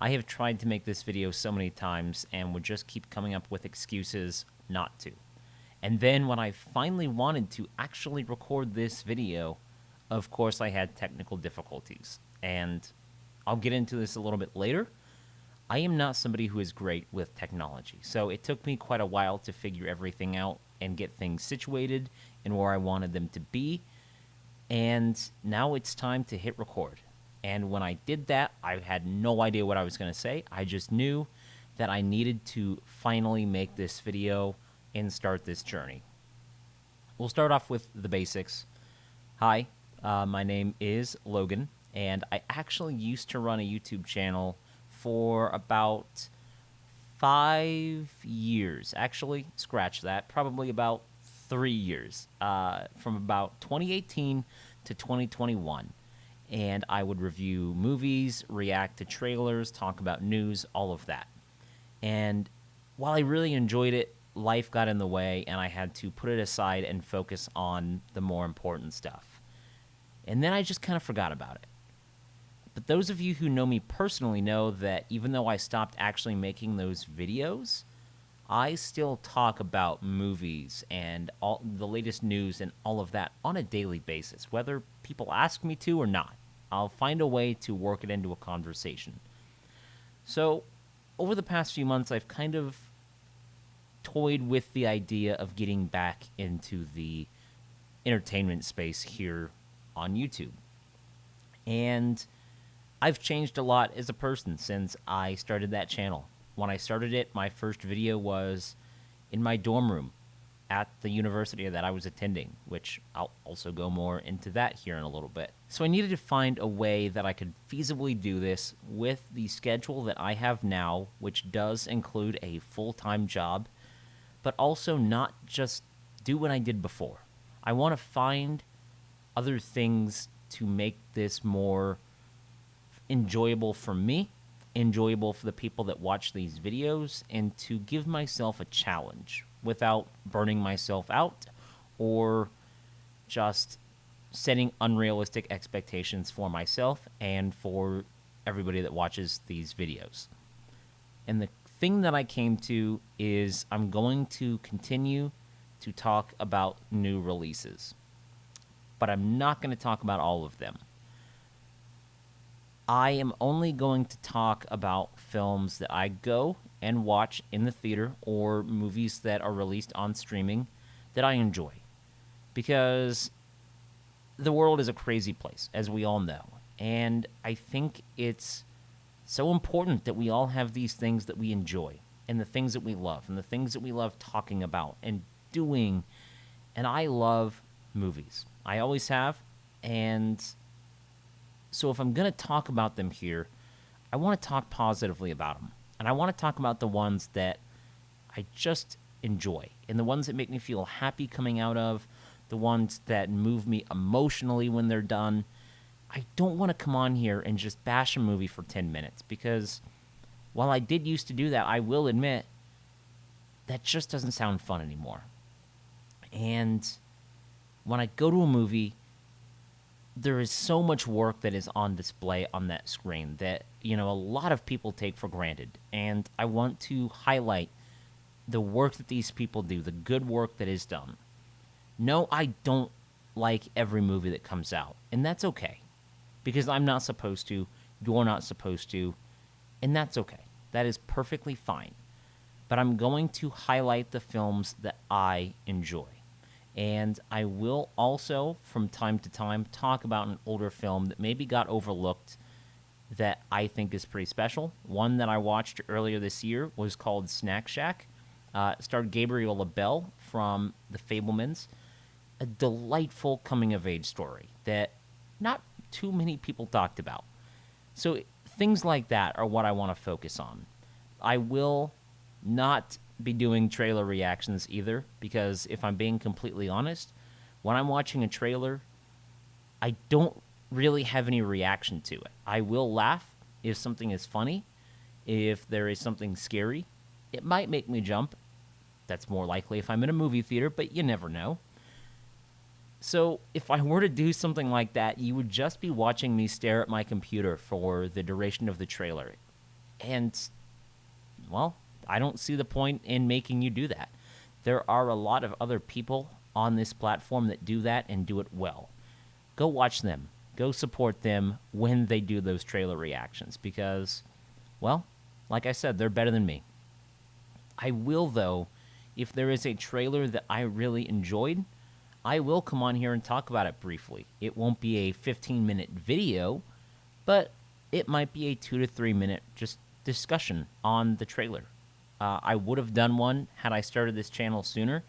I have tried to make this video so many times and would just keep coming up with excuses not to. And then when I finally wanted to actually record this video, of course I had technical difficulties. And I'll get into this a little bit later. I am not somebody who is great with technology, so it took me quite a while to figure everything out and get things situated and where I wanted them to be. And now it's time to hit record. And when I did that, I had no idea what I was going to say. I just knew that I needed to finally make this video and start this journey. We'll start off with the basics. Hi, my name is Logan, and I actually used to run a YouTube channel for about 5 years. Actually, scratch that, probably about 3 years, from about 2018 to 2021. And I would review movies, react to trailers, talk about news, all of that. And while I really enjoyed it, life got in the way, and I had to put it aside and focus on the more important stuff. And then I just kind of forgot about it. But those of you who know me personally know that even though I stopped actually making those videos, I still talk about movies and all the latest news and all of that on a daily basis, whether people ask me to or not. I'll find a way to work it into a conversation. So, over the past few months, I've kind of toyed with the idea of getting back into the entertainment space here on YouTube. And I've changed a lot as a person since I started that channel. When I started it, my first video was in my dorm room at the university that I was attending, which I'll also go more into that here in a little bit. So I needed to find a way that I could feasibly do this with the schedule that I have now, which does include a full-time job, but also not just do what I did before. I want to find other things to make this more enjoyable for me, enjoyable for the people that watch these videos, and to give myself a challenge without burning myself out or just setting unrealistic expectations for myself and for everybody that watches these videos. And the thing that I came to is I'm going to continue to talk about new releases, but I'm not going to talk about all of them. I am only going to talk about films that I go and watch in the theater or movies that are released on streaming that I enjoy. Because the world is a crazy place, as we all know. And I think it's so important that we all have these things that we enjoy and the things that we love and the things that we love talking about and doing. And I love movies. I always have. And so if I'm going to talk about them here, I want to talk positively about them. And I want to talk about the ones that I just enjoy and the ones that make me feel happy coming out of, the ones that move me emotionally when they're done. I don't want to come on here and just bash a movie for 10 minutes because while I did used to do that, I will admit that just doesn't sound fun anymore. And when I go to a movie, there is so much work that is on display on that screen that, a lot of people take for granted. And I want to highlight the work that these people do, the good work that is done. No, I don't like every movie that comes out, and that's okay. Because I'm not supposed to, you're not supposed to, and that's okay. That is perfectly fine. But I'm going to highlight the films that I enjoy. And I will also, from time to time, talk about an older film that maybe got overlooked that I think is pretty special. One that I watched earlier this year was called Snack Shack. It starred Gabriel LaBelle from The Fabelmans. A delightful coming-of-age story that not too many people talked about. So things like that are what I want to focus on. I will not be doing trailer reactions either, because if I'm being completely honest, when I'm watching a trailer, I don't really have any reaction to it. I will laugh if something is funny. If there is something scary, it might make me jump. That's more likely if I'm in a movie theater, but you never know. So if I were to do something like that, you would just be watching me stare at my computer for the duration of the trailer. And, well, I don't see the point in making you do that. There are a lot of other people on this platform that do that and do it well. Go watch them. Go support them when they do those trailer reactions because, well, like I said, they're better than me. I will, though, if there is a trailer that I really enjoyed, I will come on here and talk about it briefly. It won't be a 15-minute video, but it might be a 2 to 3 minute just discussion on the trailer. I would have done one had I started this channel sooner.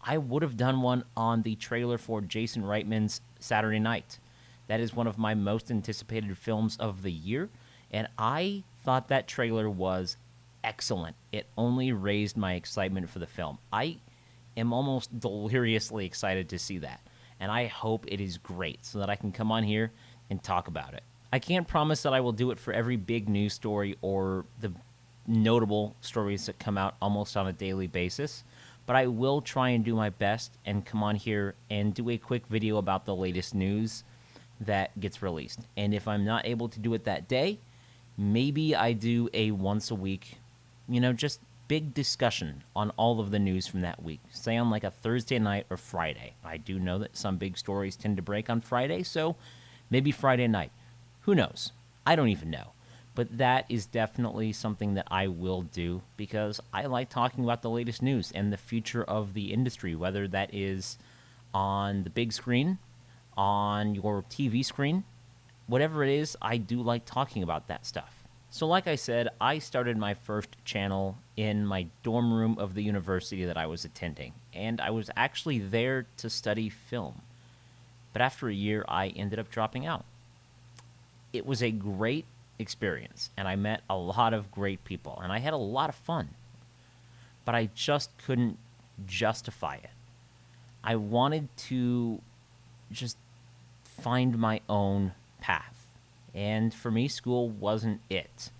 I would have done one on the trailer for Jason Reitman's Saturday Night. That is one of my most anticipated films of the year, and I thought that trailer was excellent. It only raised my excitement for the film. I am almost deliriously excited to see that, and I hope it is great so that I can come on here and talk about it. I can't promise that I will do it for every big news story or the notable stories that come out almost on a daily basis, but I will try and do my best and come on here and do a quick video about the latest news that gets released. And if I'm not able to do it that day, maybe I do a once a week, just big discussion on all of the news from that week. Say on like a Thursday night or Friday. I do know that some big stories tend to break on Friday, so maybe Friday night. Who knows? I don't even know. But that is definitely something that I will do because I like talking about the latest news and the future of the industry, whether that is on the big screen, on your TV screen, whatever it is, I do like talking about that stuff. So like I said, I started my first channel in my dorm room of the university that I was attending, and I was actually there to study film. But after a year, I ended up dropping out. It was a great experience, and I met a lot of great people, and I had a lot of fun. But I just couldn't justify it. I wanted to just find my own path. And for me, school wasn't it.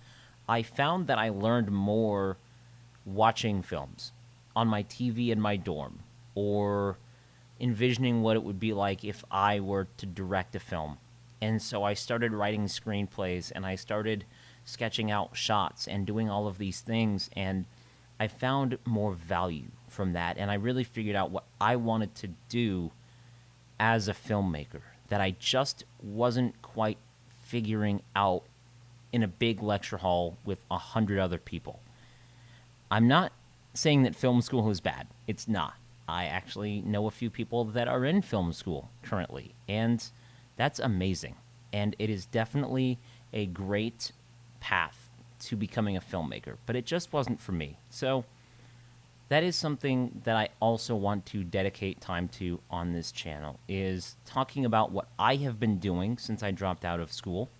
I found that I learned more watching films on my TV in my dorm or envisioning what it would be like if I were to direct a film. And so I started writing screenplays and I started sketching out shots and doing all of these things. And I found more value from that. And I really figured out what I wanted to do as a filmmaker that I just wasn't quite figuring out in a big lecture hall with 100 other people. I'm not saying that film school is bad. It's not. I actually know a few people that are in film school currently, and that's amazing. And it is definitely a great path to becoming a filmmaker, but it just wasn't for me. So that is something that I also want to dedicate time to on this channel, is talking about what I have been doing since I dropped out of school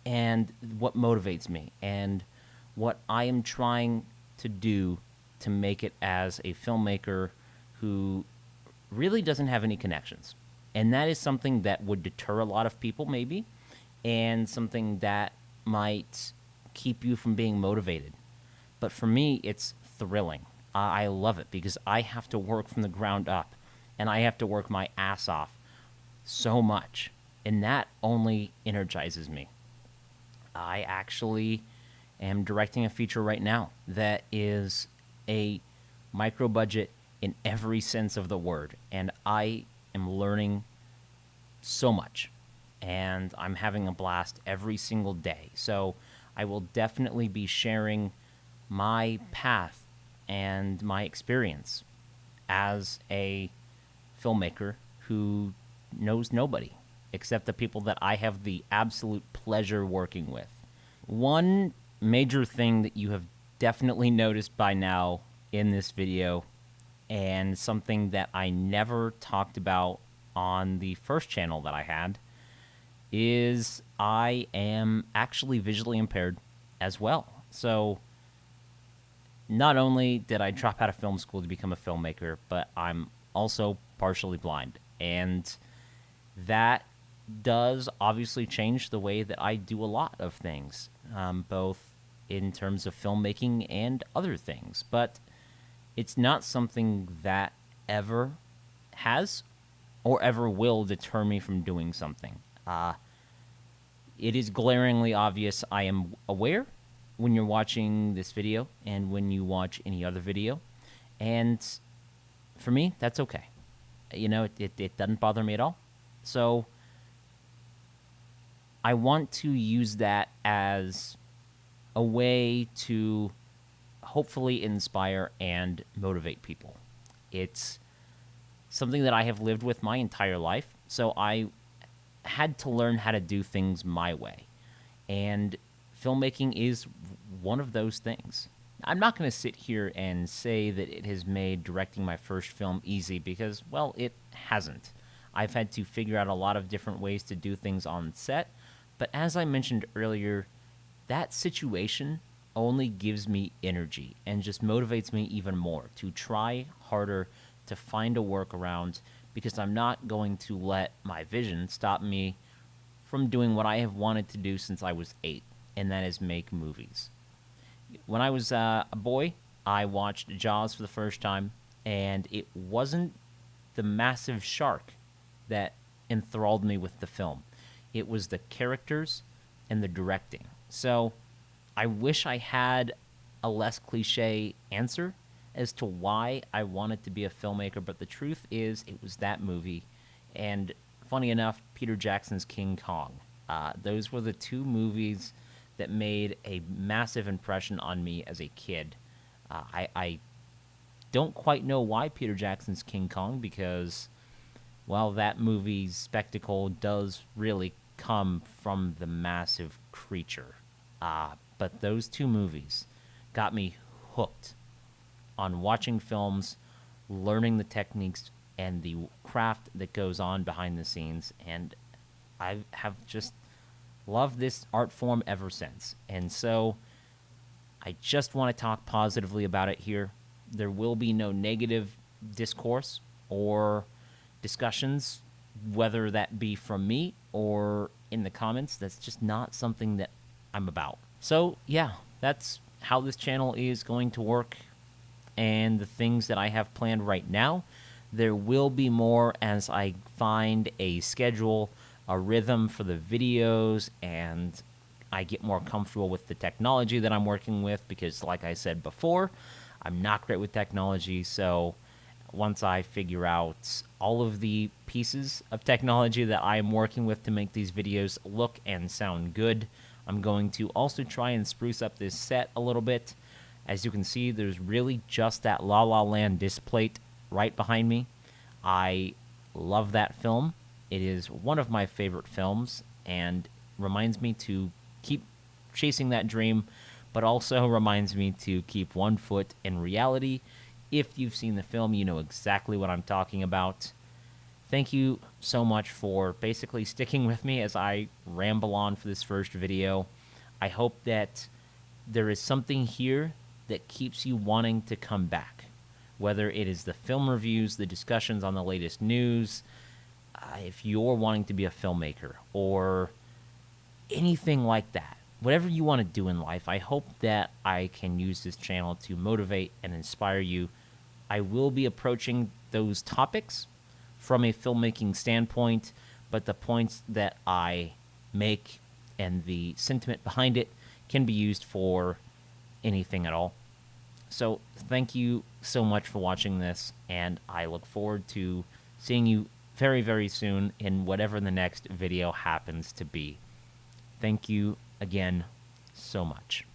and what motivates me and what I am trying to do to make it as a filmmaker who really doesn't have any connections. And that is something that would deter a lot of people maybe, and something that might keep you from being motivated. But for me, it's thrilling. I love it because I have to work from the ground up, and I have to work my ass off so much, and that only energizes me. I actually am directing a feature right now that is a micro budget in every sense of the word, and I am learning so much, and I'm having a blast every single day. So I will definitely be sharing my path and my experience as a filmmaker who knows nobody except the people that I have the absolute pleasure working with. One major thing that you have definitely noticed by now in this video, and something that I never talked about on the first channel that I had, is I am actually visually impaired as well. So not only did I drop out of film school to become a filmmaker, but I'm also partially blind. And that does obviously change the way that I do a lot of things, both in terms of filmmaking and other things. But it's not something that ever has or ever will deter me from doing something. It is glaringly obvious. I am aware when you're watching this video and when you watch any other video. And for me, that's okay. It doesn't bother me at all. So I want to use that as a way to hopefully inspire and motivate people. It's something that I have lived with my entire life, so I had to learn how to do things my way. And filmmaking is one of those things. I'm not going to sit here and say that it has made directing my first film easy because, well, it hasn't. I've had to figure out a lot of different ways to do things on set, but as I mentioned earlier, that situation only gives me energy and just motivates me even more to try harder to find a workaround because I'm not going to let my vision stop me from doing what I have wanted to do since I was 8, and that is make movies. When I was a boy, I watched Jaws for the first time, and it wasn't the massive shark that enthralled me with the film. It was the characters and the directing. So I wish I had a less cliche answer as to why I wanted to be a filmmaker, but the truth is it was that movie. And funny enough, Peter Jackson's King Kong. Those were the two movies that made a massive impression on me as a kid. I don't quite know why Peter Jackson's King Kong, because, well, that movie's spectacle does really come from the massive creature. But those two movies got me hooked on watching films, learning the techniques and the craft that goes on behind the scenes, and I have just loved this art form ever since. And so I just want to talk positively about it here. There will be no negative discourse or discussions, whether that be from me or in the comments. That's just not something that I'm about. So, yeah, that's how this channel is going to work and the things that I have planned right now. There will be more as I find a schedule, a rhythm for the videos, and I get more comfortable with the technology that I'm working with because, like I said before, I'm not great with technology. So once I figure out all of the pieces of technology that I am working with to make these videos look and sound good, I'm going to also try and spruce up this set a little bit. As you can see, there's really just that La La Land disc plate right behind me. I love that film. It is one of my favorite films and reminds me to keep chasing that dream, but also reminds me to keep one foot in reality. If you've seen the film, you know exactly what I'm talking about. Thank you so much for basically sticking with me as I ramble on for this first video. I hope that there is something here that keeps you wanting to come back, whether it is the film reviews, the discussions on the latest news, if you're wanting to be a filmmaker or anything like that. Whatever you want to do in life, I hope that I can use this channel to motivate and inspire you. I will be approaching those topics from a filmmaking standpoint, but the points that I make and the sentiment behind it can be used for anything at all. So thank you so much for watching this, and I look forward to seeing you very, very soon in whatever the next video happens to be. Thank you again so much.